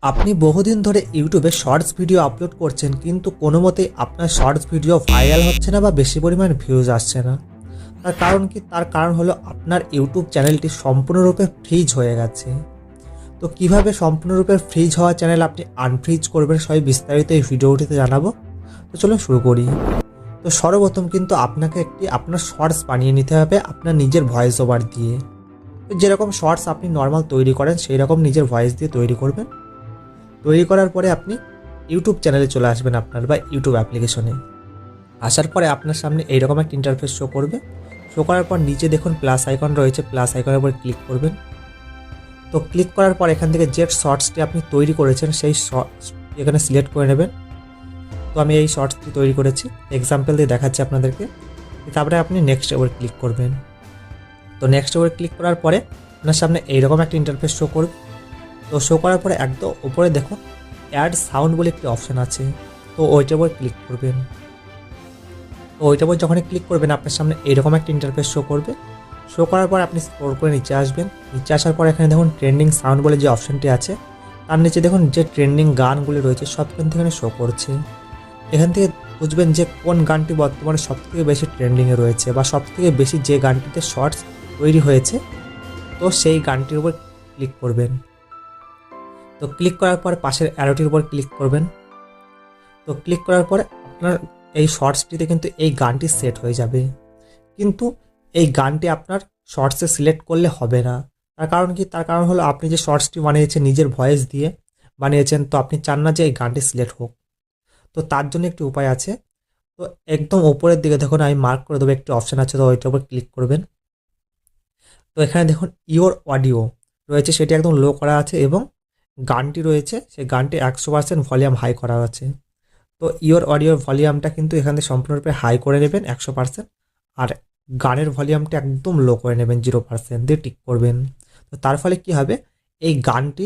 আপনি বহুদিন ধরে ইউটিউবে শর্টস ভিডিও আপলোড করছেন, কিন্তু কোনো মতেই আপনার শর্টস ভিডিও ভাইরাল হচ্ছে না বা বেশি পরিমাণ ভিউজ আসছে না। তার কারণ কি? তার কারণ হলো আপনার ইউটিউব চ্যানেলটি সম্পূর্ণরূপে ফ্রিজ হয়ে গেছে। তো কিভাবে সম্পূর্ণরূপে ফ্রিজ হওয়া চ্যানেল আপনি আনফ্রিজ করবেন, সবই বিস্তারিত এই ভিডিওটিতে জানাবো। তো চলুন শুরু করি। তো সর্বপ্রথম কিন্তু আপনাকে আপনার শর্টস বানিয়ে নিতে হবে আপনার নিজের ভয়েস ওভার দিয়ে। তো যেরকম শর্টস আপনি নর্মাল তৈরি করেন সেই রকম নিজের ভয়েস দিয়ে তৈরি করবেন। তৈরি করার পরে আপনি ইউটিউব চ্যানেলে চলে আসবেন আপনার বা ইউটিউব অ্যাপ্লিকেশনে। আসার পরে আপনার সামনে এইরকম একটা ইন্টারফেস শো করবে। শো করার পর নিচে দেখুন প্লাস আইকন রয়েছে, প্লাস আইকনের উপর ক্লিক করবেন। তো ক্লিক করার পর এখান থেকে যে শর্টসটি আপনি তৈরি করেছেন সেই শর্টস এখানে সিলেক্ট করে নেবেন। তো আমি এই শর্টসটি তৈরি করেছি, এক্সাম্পল দিয়ে দেখাচ্ছি আপনাদেরকে। তারপরে আপনি নেক্সট ওপর ক্লিক করবেন। তো নেক্সট ওপর ক্লিক করার পরে আপনার সামনে এইরকম একটা ইন্টারফেস শো করবে। তো শো করার পরে একদম উপরে দেখুন অ্যাড সাউন্ড বলে একটি অপশান আছে। তো ওইটার উপর ক্লিক করবেন। তো ওইটার উপর যখনই ক্লিক করবেন আপনার সামনে এইরকম একটা ইন্টারফেস শো করবে। শো করার পর আপনি স্ক্রল করে নিচে আসবেন। নিচে আসার পর এখানে দেখুন ট্রেন্ডিং সাউন্ড বলে যে অপশানটি আছে, তার নিচে দেখুন যে ট্রেন্ডিং গানগুলি রয়েছে সব কিন্তু এখানে শো করছে। এখান থেকে বুঝবেন যে কোন গানটি বর্তমানে সবথেকে বেশি ট্রেন্ডিংয়ে রয়েছে বা সবথেকে বেশি যে গানটিতে শর্টস তৈরি হয়েছে। তো সেই গানটির উপর ক্লিক করবেন। তো ক্লিক করার পর পাশের অ্যারোটির উপর ক্লিক করবেন। তো ক্লিক করার পরে আপনার এই শর্টসটিতে কিন্তু এই গানটি সেট হয়ে যাবে। কিন্তু এই গানটি আপনার শর্টসে সিলেক্ট করলে হবে না। তার কারণ কি? তার কারণ হলো আপনি যে শর্টসটি বানিয়েছেন নিজের ভয়েস দিয়ে বানিয়েছেন, তো আপনি চান না যে এই গানটি সিলেক্ট হোক। তো তার জন্য একটি উপায় আছে। তো একদম ওপরের দিকে দেখুন আমি মার্ক করে দেবো একটি অপশান আছে, তো ওইটার উপর ক্লিক করবেন। তো এখানে দেখুন ইওর অডিও রয়েছে, সেটি একদম লো করা আছে এবং গানটি রয়েছে সেই গানটি 100% ভলিউম হাই করা আছে। তো ইওর অডিওর ভলিউমটা কিন্তু এখানে সম্পূর্ণরূপে হাই করে নেবেন 100%, আর গানের ভলিউমটা একদম লো করে নেবেন 0% দিয়ে টিক করবেন। তো তার ফলে কি হবে, এই গানটি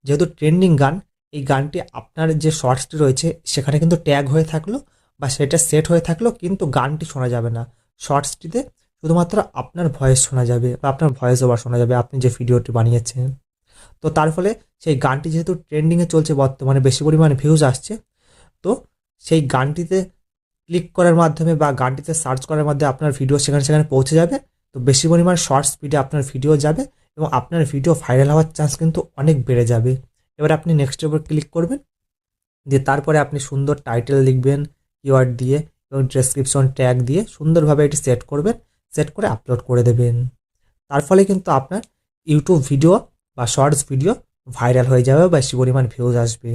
যেহেতু ট্রেন্ডিং গান, এই গানটি আপনার যে শর্টসটি রয়েছে সেখানে কিন্তু ট্যাগ হয়ে থাকলো বা সেটা সেট হয়ে থাকলো, কিন্তু গানটি শোনা যাবে না। শর্টসটিতে শুধুমাত্র আপনার ভয়েস শোনা যাবে বা আপনার ভয়েস ওভার শোনা যাবে আপনি যে ভিডিওটি বানিয়েছেন। তো তার ফলে সেই গানটি যেহেতু ট্রেন্ডিংয়ে চলছে, বর্তমানে বেশি পরিমাণে ভিউজ আসছে, তো সেই গানটিতে ক্লিক করার মাধ্যমে বা গানটিতে সার্চ করার মাধ্যমে আপনার ভিডিও সেখানে সেখানে পৌঁছে যাবে। তো বেশি পরিমাণ শর্ট স্পিডে আপনার ভিডিও যাবে এবং আপনার ভিডিও ভাইরাল হওয়ার চান্স কিন্তু অনেক বেড়ে যাবে। এবার আপনি নেক্সটের উপর ক্লিক করবেন, দিয়ে তারপরে আপনি সুন্দর টাইটেল লিখবেন কিওয়ার্ড দিয়ে এবং ডেসক্রিপশন ট্যাগ দিয়ে সুন্দরভাবে এটি সেট করবেন। সেট করে আপলোড করে দেবেন। তার ফলে কিন্তু আপনার ইউটিউব ভিডিও বা শর্টস ভিডিও ভাইরাল হয়ে যাবে, বেশি পরিমাণ ভিউজ আসবে।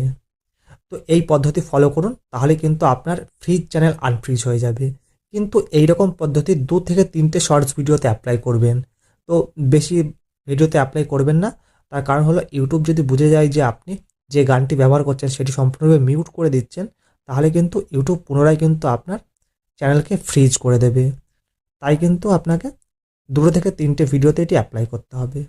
তো এই পদ্ধতি ফলো করুন, তাহলে কিন্তু আপনার ফ্রিজ চ্যানেল আনফ্রিজ হয়ে যাবে। কিন্তু এই রকম পদ্ধতি 2 থেকে 3টে শর্টস ভিডিওতে অ্যাপ্লাই করবেন। তো বেশি ভিডিওতে অ্যাপ্লাই করবেন না। তার কারণ হলো ইউটিউব যদি বুঝে যায় যে আপনি যে গানটি ব্যবহার করছেন সেটি সম্পূর্ণভাবে মিউট করে দিচ্ছেন, তাহলে কিন্তু ইউটিউব পুনরায় কিন্তু আপনার চ্যানেলকে ফ্রিজ করে দেবে। তাই কিন্তু আপনাকে 2 থেকে 3টে ভিডিওতে এটি অ্যাপ্লাই করতে হবে।